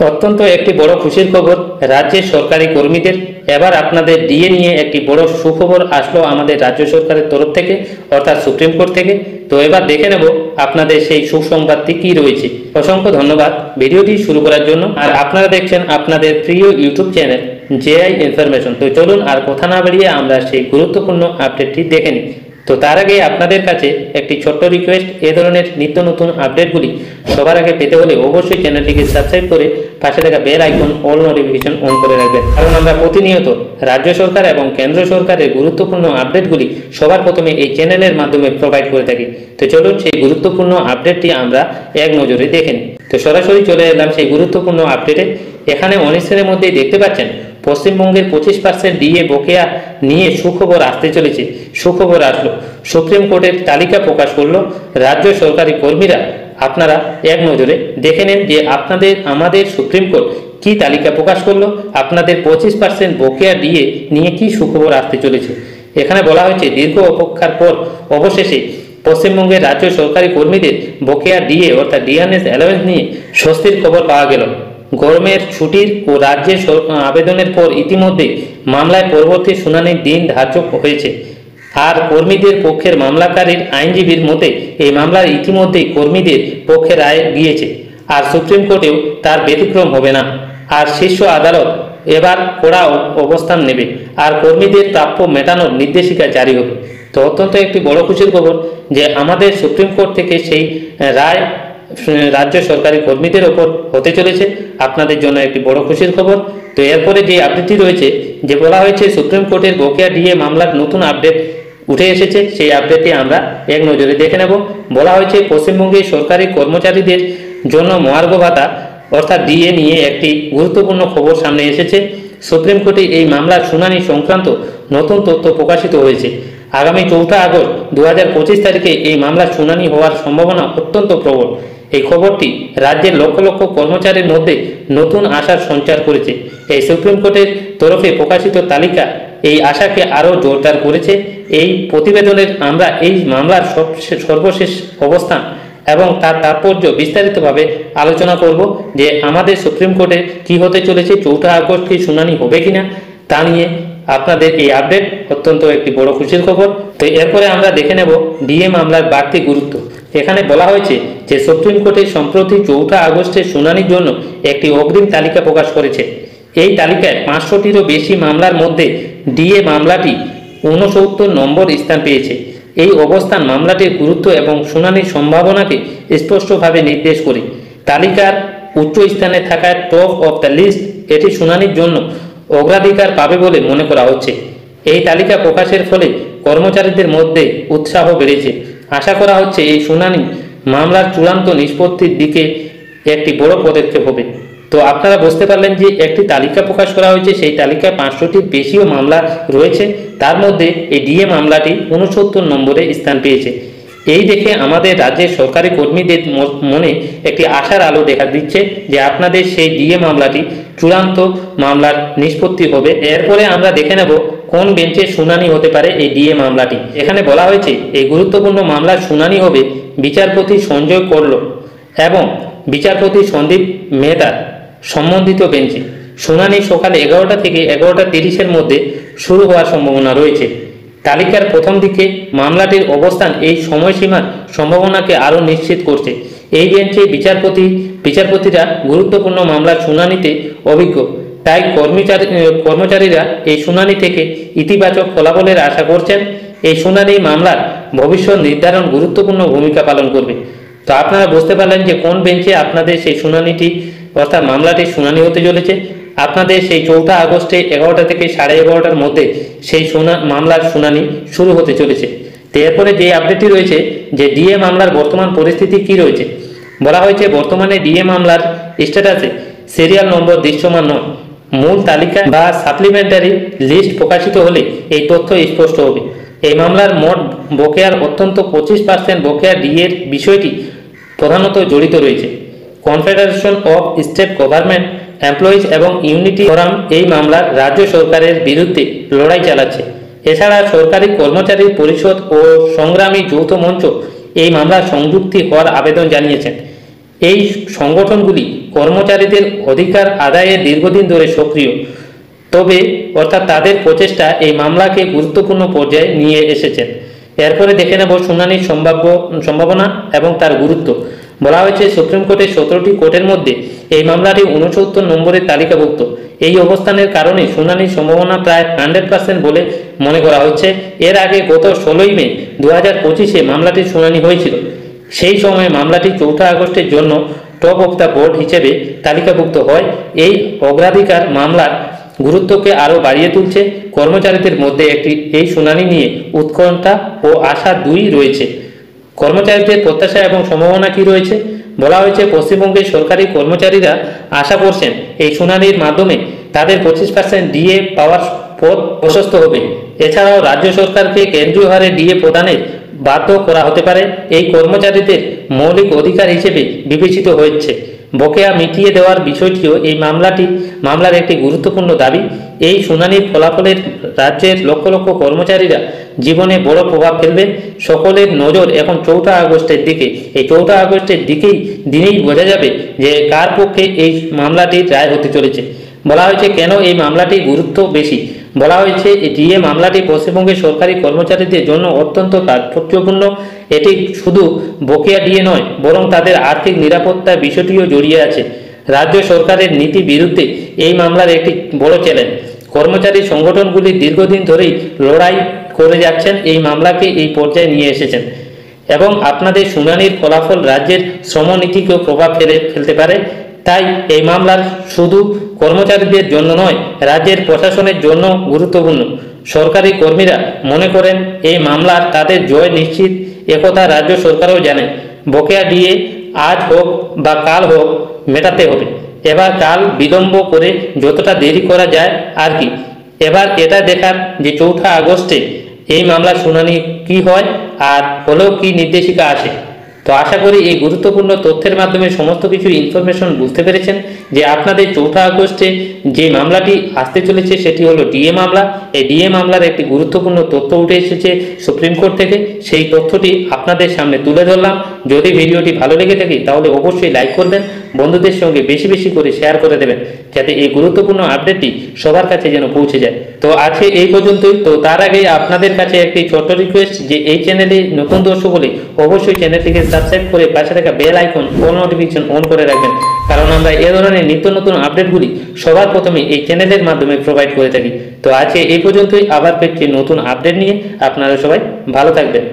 অত্যন্ত একটি বড় খুশির খবর রাজ্যের সরকারি কর্মীদের। এবার আপনাদের ডিএ নিয়ে একটি বড় সুখবর আসলো আমাদের রাজ্য সরকারের তরফ থেকে, অর্থাৎ সুপ্রিম কোর্ট থেকে। তো এবার দেখে নেব আপনাদের সেই সুসংবাদটি কি রয়েছে। অসংখ্য ধন্যবাদ ভিডিওটি শুরু করার জন্য। আর আপনারা দেখছেন আপনাদের প্রিয় ইউটিউব চ্যানেল জেআই ইনফরমেশন। তো চলুন আর কথা না বাড়িয়ে আমরা সেই গুরুত্বপূর্ণ আপডেটটি দেখে নিই। তো তার আগে আপনাদের কাছে একটি ছোট্ট রিকোয়েস্ট, এ ধরনের নিত্য নতুন আপডেটগুলি সবার আগে পেতে হলে অবশ্যই চ্যানেলটিকে সাবস্ক্রাইব করে পাশে থাকা bell icon all notification on করে রাখবেন, কারণ আমরা প্রতিনিয়ত রাজ্য সরকার এবং কেন্দ্র সরকারের গুরুত্বপূর্ণ আপডেটগুলি সবার প্রথমে এই চ্যানেলের মাধ্যমে প্রোভাইড করে থাকি। তো চলুন সেই গুরুত্বপূর্ণ আপডেটটি আমরা এক নজরে দেখে নিই। তো সরাসরি চলে এলাম সেই গুরুত্বপূর্ণ আপডেটে। এখানে অনিশ্চয়ের মধ্যেই দেখতে পাচ্ছেন পশ্চিমবঙ্গের 25% ডিএ বকেয়া নিয়ে সুখবর আসতে চলেছে। সুখবর আসলো, সুপ্রিম কোর্টের তালিকা প্রকাশ করলো রাজ্য সরকারি কর্মীরা। আপনারা এক নজরে দেখে নেন যে আমাদের সুপ্রিম কোর্ট কি তালিকা প্রকাশ করলো, আপনাদের 25% বকেয়া ডিএ নিয়ে কি সুখবর আসতে চলেছে। এখানে বলা হয়েছে দীর্ঘ অপেক্ষার পর অবশেষে পশ্চিমবঙ্গের রাজ্য সরকারি কর্মীদের বকেয়া ডিএ অর্থাৎ ডিআরএস অ্যালাওয়েন্স নিয়ে স্বস্তির খবর পাওয়া গেল। গরমের ছুটির ও রাজ্যের আবেদনের পর ইতিমধ্যে মামলায় পরবর্তী শুনানির দিন ধার্য হয়েছে। আর কর্মীদের পক্ষের মামলাকারীর আইনজীবীর মতে এই মামলার ইতিমধ্যেই কর্মীদের পক্ষে রায় গিয়েছে, আর সুপ্রিম কোর্টেও তার ব্যতিক্রম হবে না। আর শীর্ষ আদালত এবার কড়া অবস্থান নেবে আর কর্মীদের প্রাপ্য মেটানোর নির্দেশিকা জারি হবে। তো অত্যন্ত একটি বড় খুশির খবর যে আমাদের সুপ্রিম কোর্ট থেকে সেই রায় রাজ্য সরকারি কর্মীদের ওপর হতে চলেছে। আপনাদের জন্য একটি বড় খুশির খবর। তো এরপরে যে আপডেটটি রয়েছে, যে বলা হয়েছে সুপ্রিম কোর্টের বকেয়া ডিএ মামলার নতুন আপডেট উঠে এসেছে, সেই আপডেটটি আমরা এক নজরে দেখে নেব। বলা হয়েছে পশ্চিমবঙ্গের সরকারি কর্মচারীদের জন্য মহার্ঘ ভাতা অর্থাৎ ডিএ নিয়ে একটি গুরুত্বপূর্ণ খবর সামনে এসেছে। সুপ্রিম কোর্টে এই মামলার শুনানি সংক্রান্ত নতুন তথ্য প্রকাশিত হয়েছে। আগামী 4 আগস্ট 2025 তারিখে এই মামলার শুনানি হওয়ার সম্ভাবনা অত্যন্ত প্রবল। এই খবরটি রাজ্যের লক্ষ লক্ষ কর্মচারীর মধ্যে নতুন আশার সঞ্চার করেছে। এই সুপ্রিম কোর্টের তরফে প্রকাশিত তালিকা এই আশাকে আরও জোরদার করেছে। এই প্রতিবেদনের আমরা এই মামলার সর্বশেষ অবস্থান এবং তার তাৎপর্য বিস্তারিতভাবে আলোচনা করব, যে আমাদের সুপ্রিম কোর্টে কি হতে চলেছে, 4 আগস্ট কি শুনানি হবে কিনা তা নিয়ে আপনাদের এই আপডেট অত্যন্ত একটি বড় খুশির খবর। তো এরপরে আমরা দেখে নেব ডিএ মামলার বাড়তি গুরুত্ব। এখানে বলা হয়েছে যে সুপ্রিম কোর্টে সম্প্রতি 4 আগস্টের শুনানির জন্য একটি অগ্রিম তালিকা প্রকাশ করেছে। এই তালিকায় 500টিরও বেশি মামলার মধ্যে ডিএ মামলাটি 69 নম্বর স্থান পেয়েছে। এই অবস্থান মামলাটির গুরুত্ব এবং শুনানির সম্ভাবনাকে স্পষ্টভাবে নির্দেশ করে। তালিকার উচ্চ স্থানে থাকা টপ অফ দ্য লিস্ট এটি শুনানির জন্য অগ্রাধিকার পাবে বলে মনে করা হচ্ছে। এই তালিকা প্রকাশের ফলে কর্মচারীদের মধ্যে উৎসাহ বেড়েছে। আশা করা হচ্ছে এই শুনানি মামলার চূড়ান্ত নিষ্পত্তির দিকে একটি বড় পদক্ষেপ হবে। তো আপনারা বুঝতে পারলেন যে একটি তালিকা প্রকাশ করা হয়েছে, সেই তালিকায় 500টির বেশিও মামলা রয়েছে, তার মধ্যে এই ডিএ মামলাটি 69 নম্বরে স্থান পেয়েছে। এই দেখে আমাদের রাজ্যের সরকারি কর্মীদের মনে একটি আশার আলো দেখা দিচ্ছে যে আপনাদের সেই ডিএ মামলাটি চূড়ান্ত মামলার নিষ্পত্তি হবে। এরপরে আমরা দেখে নেব কোন বেঞ্চে শুনানি হতে পারে এই ডিএ মামলাটি। এখানে বলা হয়েছে এই গুরুত্বপূর্ণ মামলার শুনানি হবে বিচারপতি সঞ্জয় করল এবং বিচারপতি সন্দীপ মেহতার সম্বন্ধিত বেঞ্চে। শুনানি সকাল 11টা থেকে 11:30-এর মধ্যে শুরু হওয়ার সম্ভাবনা রয়েছে। তালিকার প্রথম দিকে মামলাটির অবস্থান এই সময়সীমার সম্ভাবনাকে আরও নিশ্চিত করছে। এই বেঞ্চে বিচারপতিরা গুরুত্বপূর্ণ মামলার শুনানিতে অভিজ্ঞ, তাই কর্মচারীরা এই শুনানি থেকে ইতিবাচক ফলাফলের আশা করছেন। এই শুনানি মামলার ভবিষ্যৎ নির্ধারণ গুরুত্বপূর্ণ ভূমিকা পালন করবে। তো আপনারা বুঝতে পারলেন যে কোন বেঞ্চে আপনাদের সেই শুনানিটি অর্থাৎ মামলাটির শুনানি হতে চলেছে। আপনাদের সেই 4 আগস্টে 11টা থেকে 11:30-এর মধ্যে সেই মামলার শুনানি শুরু হতে চলেছে। তো এরপরে যে আপডেটটি রয়েছে যে ডিএ মামলার বর্তমান পরিস্থিতি কি রয়েছে। বলা হয়েছে বর্তমানে ডিএ মামলার স্ট্যাটাসে সিরিয়াল নম্বর দৃশ্যমান নয়। মূল তালিকা বা সাপ্লিমেন্টারি লিস্ট প্রকাশিত হলে এই তথ্য স্পষ্ট হবে। এই মামলার মোট বকেয়ার অত্যন্ত 25% বকেয়া ডিএর বিষয়টি প্রধানত জড়িত রয়েছে। Confederation of state government employees এবং ইউনিটি ফোরাম এই মামলার রাজ্য সরকারের বিরুদ্ধে লড়াই চালাচ্ছে। এছাড়া সরকারি কর্মচারী পরিষদ ও সংগ্রামী যৌথ মঞ্চ এই মামলার সংযুক্তি হওয়ার আবেদন জানিয়েছেন। এই সংগঠনগুলি কর্মচারীদের অধিকার আদায়ে দীর্ঘদিন ধরে সক্রিয়, তবে অর্থাৎ তাদের প্রচেষ্টা এই মামলাকে গুরুত্বপূর্ণ পর্যায়ে নিয়ে এসেছেন। এরপরে দেখে নেব শুনানির সম্ভাবনা এবং তার গুরুত্ব। বলা হয়েছে সুপ্রিম কোর্টের 17টি কোর্টের মধ্যে এই মামলাটি 69 নম্বরের তালিকাভুক্ত। এই অবস্থানের কারণে শুনানির সম্ভাবনা প্রায় 100% বলে মনে করা হচ্ছে। এর আগে গত 16 মে 2025-এ মামলাটির শুনানি হয়েছিল। সেই সময় মামলাটি 4 আগস্টের জন্য টপ অফ দ্য বোর্ড হিসেবে তালিকাভুক্ত হয়। এই অগ্রাধিকার মামলার গুরুত্বকে আরও বাড়িয়ে তুলছে। কর্মচারীদের মধ্যে এই শুনানি নিয়ে উৎকণ্ঠা ও আশা দুই রয়েছে। কর্মচারীদের প্রত্যাশা এবং সম্ভাবনা কি রয়েছে? বলা হয়েছে পশ্চিমবঙ্গের সরকারি কর্মচারীরা আশা করছেন এই শুনানির মাধ্যমে তাদের 25% ডিএ পাওয়ার পথ প্রশস্ত হবে। এছাড়াও রাজ্য সরকারকে কেন্দ্রীয় হারে ডিএ প্রদানের বাধ্য করা হতে পারে। এই কর্মচারীদের মৌলিক অধিকার হিসেবে বিবেচিত হচ্ছে। বকেয়া মিটিয়ে দেওয়ার বিষয়টিও এই মামলার একটি গুরুত্বপূর্ণ দাবি। এই শুনানির ফলাফলের রাজ্যের লক্ষ লক্ষ কর্মচারীরা জীবনে বড় প্রভাব ফেলবে। সকলের নজর এখন 4 আগস্টের দিকে। এই 4 আগস্টের দিনেই বোঝা যাবে যে কার পক্ষে এই মামলাটির রায় হতে চলেছে। বলা হয়েছে কেন এই মামলাটির গুরুত্ব বেশি। বলা হয়েছে ডিএ মামলাটি পশ্চিমবঙ্গের সরকারি কর্মচারীদের জন্য অত্যন্ত তাৎপর্যপূর্ণ। এটি শুধু বকেয়া ডিএ নয়, বরং তাদের আর্থিক নিরাপত্তার বিষয়টিও জড়িয়ে আছে। রাজ্য সরকারের নীতি বিরুদ্ধে এই মামলার একটি বড় চ্যালেঞ্জ। কর্মচারী সংগঠনগুলি দীর্ঘদিন ধরেই লড়াই করে যাচ্ছেন, এই মামলাকে এই পর্যায়ে নিয়ে এসেছেন এবং আপনাদের শুনানির ফলাফল রাজ্যের শ্রমনীতিকেও প্রভাব ফেলতে পারে। তাই এই মামলার শুধু কর্মচারীদের জন্য নয়, রাজ্যের প্রশাসনের জন্য গুরুত্বপূর্ণ। সরকারি কর্মীরা মনে করেন এই মামলার তাদের জয় নিশ্চিত, একথা রাজ্য সরকারও জানে। বকেয়া ডিএ আজ হোক বা কাল হোক মেটাতে হবে। এবার কাল বিলম্ব করে যতটা দেরি করা যায় আর কি। এবার এটা দেখার যে 4 আগস্টে এই মামলার শুনানি কি হয় আর হলেও কি নির্দেশিকা আসে। তো আশা করি এই গুরুত্বপূর্ণ তথ্যের মাধ্যমে সমস্ত কিছু ইনফরমেশন বুঝতে পেরেছেন যে আপনাদের 4 আগস্টে যে মামলাটি আসতে চলেছে সেটি হলো ডিএ মামলা। এই ডিএ মামলার একটি গুরুত্বপূর্ণ তথ্য উঠে এসেছে সুপ্রিম কোর্ট থেকে। সেই তথ্যটি আপনাদের সামনে তুলে ধরলাম। যদি ভিডিওটি ভালো লেগে থাকে তাহলে অবশ্যই লাইক করবেন, বন্ধুদের সঙ্গে বেশি বেশি করে শেয়ার করে দেবেন, যাতে এই গুরুত্বপূর্ণ আপডেটটি সবার কাছে যেন পৌঁছে যায়। তো আজকে এই পর্যন্তই। তো তার আগে আপনাদের কাছে একটি ছোট্ট রিকোয়েস্ট যে এই চ্যানেলে নতুন দর্শক হলে অবশ্যই চ্যানেলটিকে সাবস্ক্রাইব করে পাশে থাকা bell icon all notification on করে রাখবেন, কারণ আমরা এ ধরনের নিত্য নতুন আপডেটগুলি সবার প্রথমে এই চ্যানেলের মাধ্যমে প্রোভাইড করে থাকি। তো আজকে এই পর্যন্তই। আবার পেয়েছি নতুন আপডেট নিয়ে। আপনারা সবাই ভালো থাকবেন।